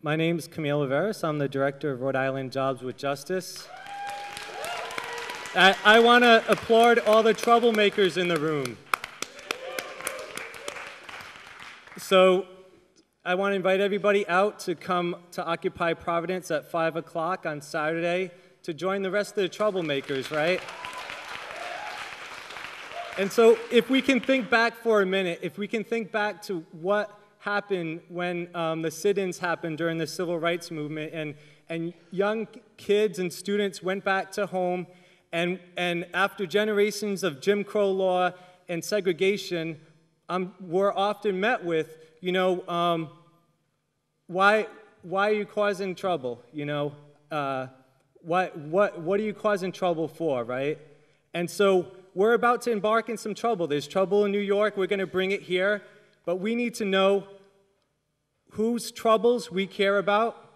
My name is Camilo Viveiros. I'm the director of Rhode Island Jobs with Justice. I want to applaud all the troublemakers in the room. So I want to invite everybody out to come to Occupy Providence at 5 o'clock on Saturday to join the rest of the troublemakers, right? And so if we can think back for a minute, if we can think back to what happened when the sit-ins happened during the civil rights movement, and young kids and students went back to home, and after generations of Jim Crow law and segregation, we're often met with, you know, why are you causing trouble? You know, what are you causing trouble for, right? And so we're about to embark in some trouble. There's trouble in New York. We're going to bring it here. But we need to know whose troubles we care about,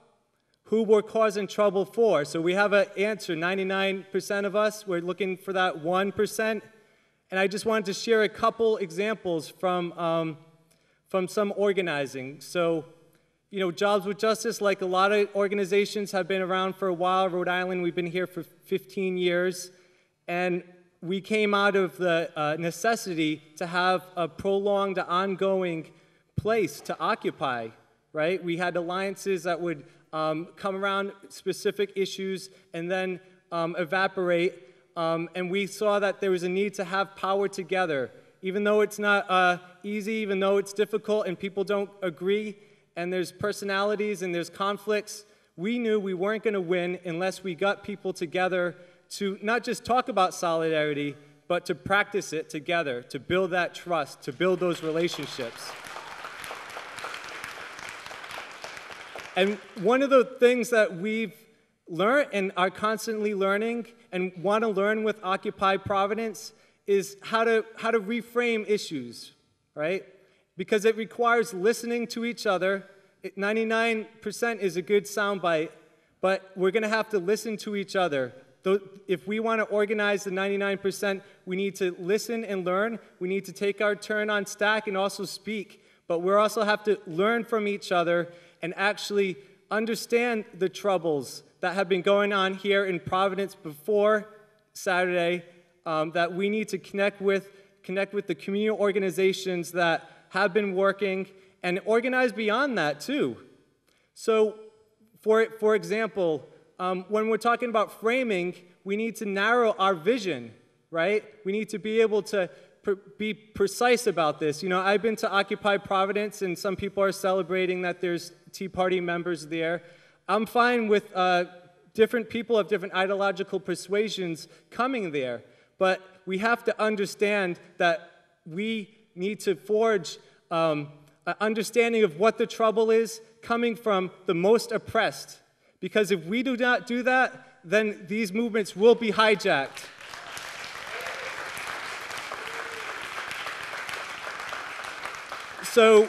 who we're causing trouble for. So we have an answer. 99% of us, we're looking for that 1%. And I just wanted to share a couple examples from some organizing. So, you know, Jobs with Justice, like a lot of organizations, have been around for a while. Rhode Island, we've been here for 15 years. And we came out of the necessity to have a prolonged, ongoing place to occupy, right? We had alliances that would come around specific issues and then evaporate. And we saw that there was a need to have power together. Even though it's not easy, even though it's difficult and people don't agree, and there's personalities and there's conflicts, we knew we weren't going to win unless we got people together to not just talk about solidarity, but to practice it together, to build that trust, to build those relationships. And one of the things that we've learned and are constantly learning and want to learn with Occupy Providence is how to reframe issues, right? Because it requires listening to each other. 99% is a good soundbite, but we're going to have to listen to each other. If we want to organize the 99%, we need to listen and learn. We need to take our turn on stack and also speak. But we also have to learn from each other and actually understand the troubles that have been going on here in Providence before Saturday, that we need to connect with the community organizations that have been working and organize beyond that too. So, for example, when we're talking about framing, we need to narrow our vision, right? We need to be able to be precise about this. You know, I've been to Occupy Providence, and some people are celebrating that there's Tea Party members there. I'm fine with different people of different ideological persuasions coming there, but we have to understand that we need to forge an understanding of what the trouble is coming from the most oppressed. Because if we do not do that, then these movements will be hijacked. So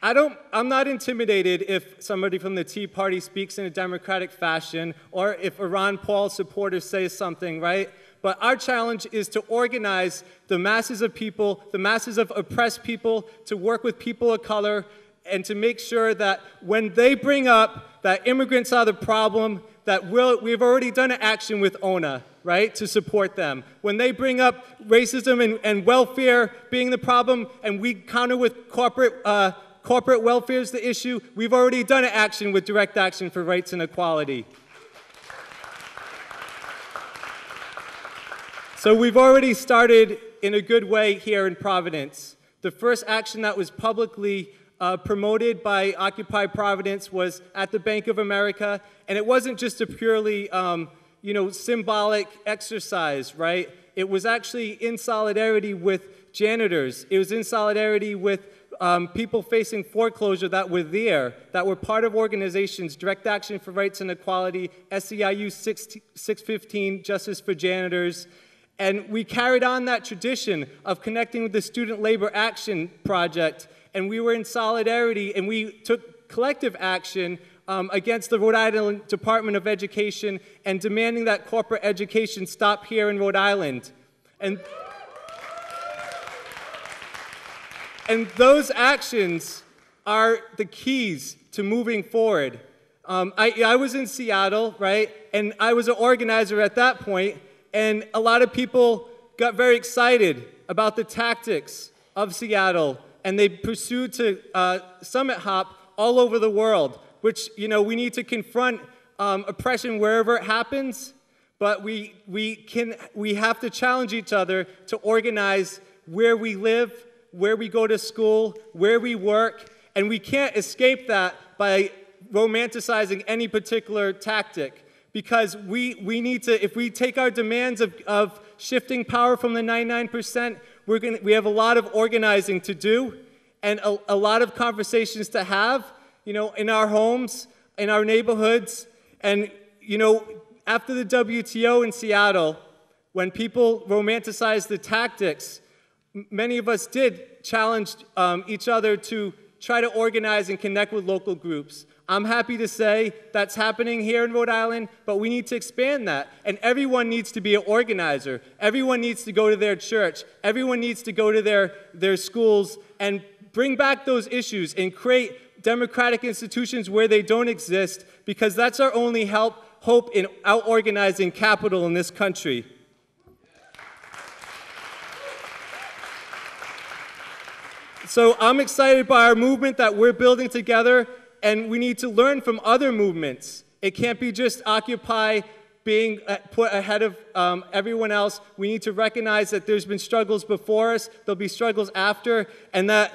I'm not intimidated if somebody from the Tea Party speaks in a democratic fashion or if a Ron Paul supporter says something, right? But our challenge is to organize the masses of people, the masses of oppressed people, to work with people of color, and to make sure that when they bring up that immigrants are the problem, that we've already done an action with ONA, right, to support them. When they bring up racism and welfare being the problem, and we counter with corporate welfare is the issue, we've already done an action with Direct Action for Rights and Equality. So we've already started in a good way here in Providence. The first action that was publicly promoted by Occupy Providence was at the Bank of America, and it wasn't just a purely, symbolic exercise, right? It was actually in solidarity with janitors. It was in solidarity with people facing foreclosure that were there, that were part of organizations, Direct Action for Rights and Equality, SEIU 615, Justice for Janitors. And we carried on that tradition of connecting with the Student Labor Action Project, and we were in solidarity, and we took collective action against the Rhode Island Department of Education and demanding that corporate education stop here in Rhode Island. And those actions are the keys to moving forward. I was in Seattle, right? And I was an organizer at that point, and a lot of people got very excited about the tactics of Seattle, and they pursued to summit hop all over the world, which, we need to confront oppression wherever it happens, but we have to challenge each other to organize where we live, where we go to school, where we work, and we can't escape that by romanticizing any particular tactic, because we need to, if we take our demands of shifting power from the 99%, we have a lot of organizing to do and a lot of conversations to have, in our homes, in our neighborhoods. And, after the WTO in Seattle, when people romanticized the tactics, many of us did challenge each other to try to organize and connect with local groups. I'm happy to say that's happening here in Rhode Island, but we need to expand that. And everyone needs to be an organizer. Everyone needs to go to their church. Everyone needs to go to their schools and bring back those issues and create democratic institutions where they don't exist, because that's our only hope in out-organizing capital in this country. So I'm excited by our movement that we're building together, and we need to learn from other movements. It can't be just Occupy being put ahead of everyone else. We need to recognize that there's been struggles before us, there'll be struggles after, and that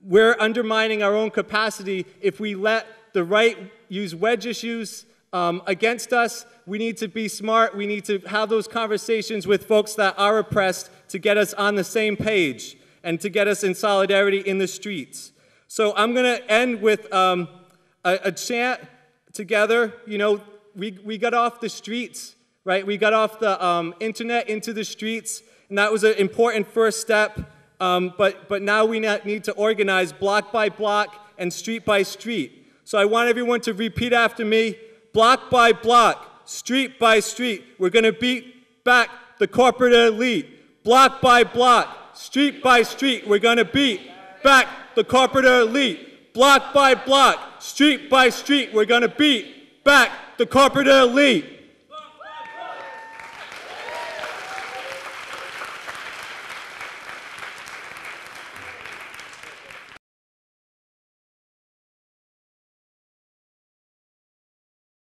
we're undermining our own capacity if we let the right use wedge issues against us. We need to be smart. We need to have those conversations with folks that are oppressed to get us on the same page and to get us in solidarity in the streets. So I'm going to end with a chant together. We got off the streets, right? We got off the internet into the streets, and that was an important first step. But now we need to organize block by block and street by street. So I want everyone to repeat after me: block by block, street by street, we're going to beat back the corporate elite. Block by block, street by street, we're going to beat back the corporate elite. Block by block, street by street, we're going to beat back the corporate elite.